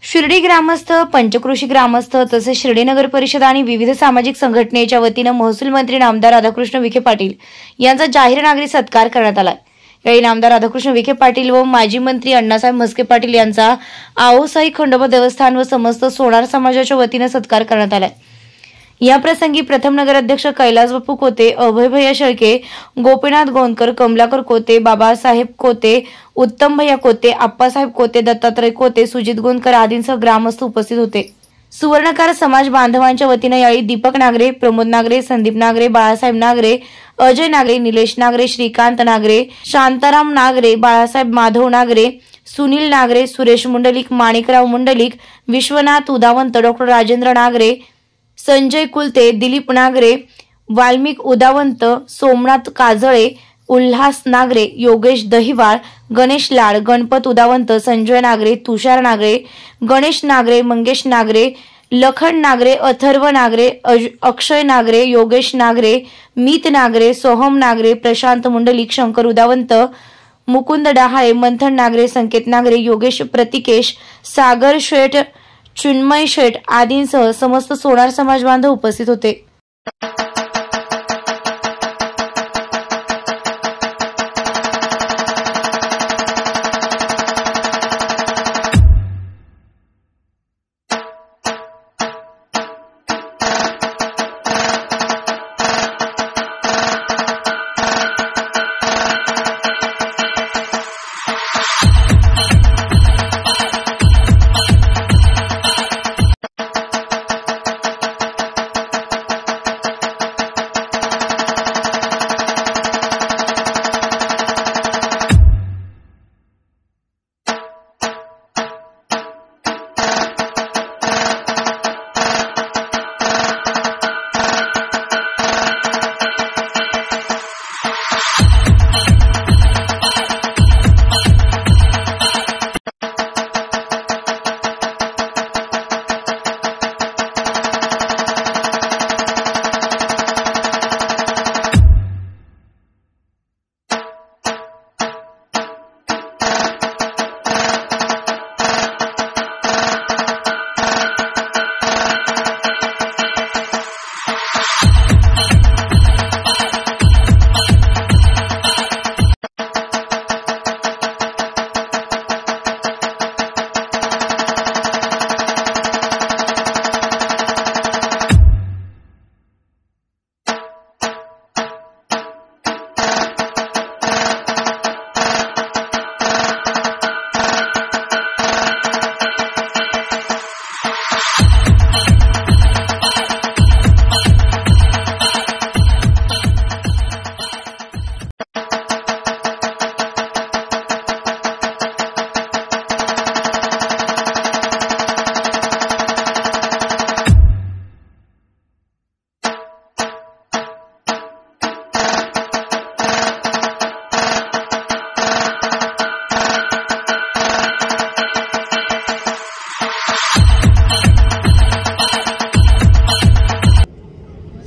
शिर्डी ग्रामस्थ, पंचक्रोशी ग्रामस्थ तसेच शिर्डी नगर परिषद आणि विविध सामाजिक संघटनेच्या वतीने महसूल मंत्री नामदार राधाकृष्ण विखे पाटील यांचा जाहीर नागरिक सत्कार करण्यात आला। यावेळी नामदार राधाकृष्ण विखे पाटील व माजी मंत्री अण्णासाहेब म्हस्के पाटील यांचा आओसाई खंडोबा देवस्थान व समस्त सोनार समाजाच्या वतीने सत्कार करण्यात आला। या प्रसंगी प्रथम नगराध्यक्ष कैलास बापू कोते, अभय भैया शेळके, गोपीनाथ गोंदकर, कमलाकर कोते, बाबासाहेब कोते, उत्तम भैया कोते, आप्पासाहेब कोते, दत्तात्रय कोते, सुजित गोंदकर आदींसह ग्रामस्थ उपस्थित होते। सुवर्णकार समाज बांधवांच्या वतीने यावेळी दीपक नागरे, प्रमोद नागरे, संदीप नागरे, बाळासाहेब नागरे, अजय नागरे, निलेश नागरे, श्रीकांत नागरे, शांताराम नागरे, बाळासाहेब माधव नागरे, सुनील नागरे, सुरेश मुंडलिक, माणिकराव मुंडलिक, विश्वनाथ उदावंत, डॉक्टर राजेंद्र नागरे, संजय कुलते, दिलीप नागरे, वाल्मिक उदावंत, सोमनाथ काजळे, उल्हास नागरे, योगेश दहिवाळ, गणेश लाड, गणपत उदावंत, संजय नागरे, तुषार नागरे, गणेश नागरे, मंगेश नागरे, लखन नागरे, अथर्व नागरे, अक्षय नागरे, योगेश नागरे, मीत नागरे, सोहम नागरे, प्रशांत मुंडलिक, शंकर उदावंत, मुकुंद डहाळे, मंथन नागरे, संकेत नागरे, योगेश प्रतिकेश, सागर शेठ, चिन्मय शेठ आदींसह समस्त सोनार समाज बांधव उपस्थित होते।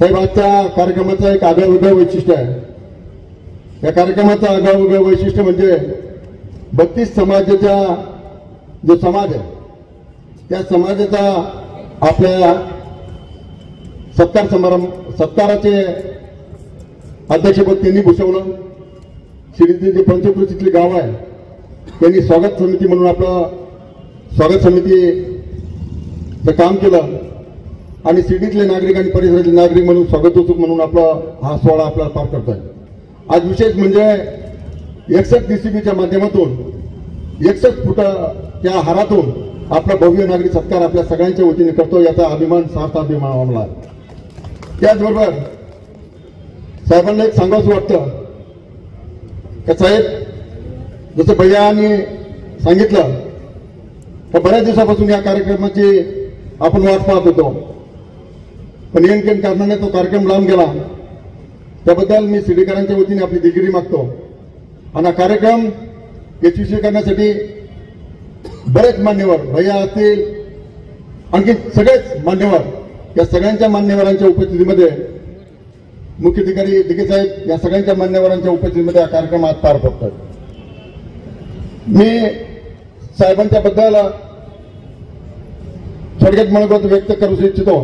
साहेब, आजच्या कार्यक्रमाचा एक आगळं वैशिष्ट्य आहे। या कार्यक्रमाचं आगळं वैशिष्ट्य म्हणजे 32 समाजाचा जो समाज आहे त्या समाजाचा आपल्या सत्काराचे अध्यक्षपद त्यांनी भूषवलं। शिर्डीतील जे पंचक्रोशीतली गाव आहे त्यांनी स्वागत समिती म्हणून आपलं स्वागत समितीचं काम केलं आणि शिर्डीतले नागरिक आणि परिसरातले नागरिक म्हणून स्वागतोत्सुक म्हणून आपला हा सोहळा आपला पार करतोय। आज विशेष म्हणजे 61 DCBच्या माध्यमातून 61 फुटाच्या हारातून आपला भव्य नागरी सत्कार आपल्या सगळ्यांच्या वतीने करतो, याचा अभिमान सार्थ अभिमान आम्हाला। त्याचबरोबर साहेबांना एक सांगावंसं वाटतं की साहेब, जसं भैयानी सांगितलं तर बऱ्याच दिवसापासून या कार्यक्रमाची आपण वाट पाहत होतो, पण नेमक्या कारणाने तो कार्यक्रम लांब गेला। त्याबद्दल मी शिर्डीकरांच्या वतीने आपली दिलगिरी मागतो आणि हा कार्यक्रम यशस्वी करण्यासाठी बरेच मान्यवर, भैया असतील, आणखी सगळेच मान्यवर, या सगळ्यांच्या मान्यवरांच्या उपस्थितीमध्ये, मुख्याधिकारी दिघे साहेब या सगळ्यांच्या मान्यवरांच्या उपस्थितीमध्ये हा कार्यक्रम आज पार पडतोय। मी साहेबांच्या बद्दल थोडक्यात मनोगत व्यक्त करू इच्छितो.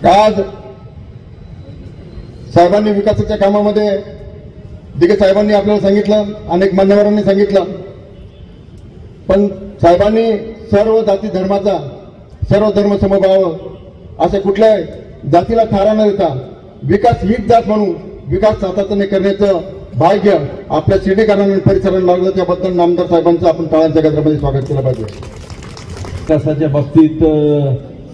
आज साहेबांनी विकासाच्या कामामध्ये दिघे साहेबांनी आपल्याला सांगितलं, अनेक मान्यवरांनी सांगितलं, पण साहेबांनी सर्व जाती धर्माचा, सर्व धर्म समभाव अशा कुठल्याही जातीला थारा न देता विकास हीच जात म्हणून विकास सातत्याने करण्याचं भाग्य आपल्या शिर्डीकरांना परिसराला लागलं. त्याबद्दल नामदार साहेबांचं आपण टाळ्यांच्या गजरामध्ये स्वागत केलं पाहिजे. विकासाच्या बाबतीत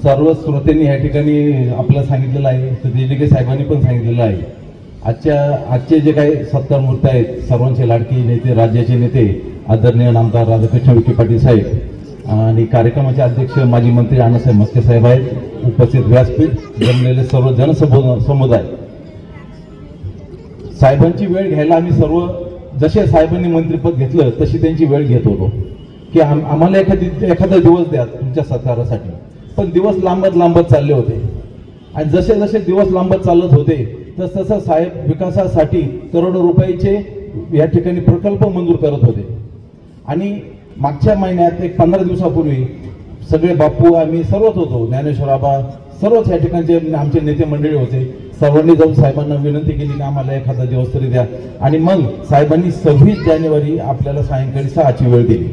सर्व श्रोत्यांनी या ठिकाणी आपल्याला सांगितलेलं आहे, दिघे साहेबांनी पण सांगितलेलं आहे. आजचे जे काही सत्कार मूर्ती आहेत, सर्वांचे लाडके नेते, राज्याचे नेते आदरणीय नामदार राधाकृष्ण विखे पाटील साहेब आणि कार्यक्रमाचे अध्यक्ष माजी मंत्री अण्णासाहेब मस्के साहेब आहेत, उपस्थित व्यासपीठ, जमलेले सर्व जनसमुदाय. साहेबांची वेळ घ्यायला आम्ही सर्व, जसे साहेबांनी मंत्रिपद घेतलं तशी त्यांची वेळ घेत होतो की आम्हाला एखादा दिवस द्या तुमच्या सत्कारासाठी. पण दिवस लांबत चालले होते आणि जसे जसे दिवस लांबत चालत होते तसं साहेब विकासासाठी करोडो रुपयाचे या ठिकाणी प्रकल्प मंजूर करत होते. आणि मागच्या महिन्यात एक 15 दिवसापूर्वी सगळे बापू, आम्ही सर्वच होतो, ज्ञानेश्वर आबा, सर्वच या ठिकाणचे आमचे नेते मंडळी होते. सर्वांनी जाऊन साहेबांना विनंती केली की आम्हाला एखादा दिवस तरी द्या. आणि मग साहेबांनी 26 जानेवारी आपल्याला सायंकाळी 6ची वेळ दिली.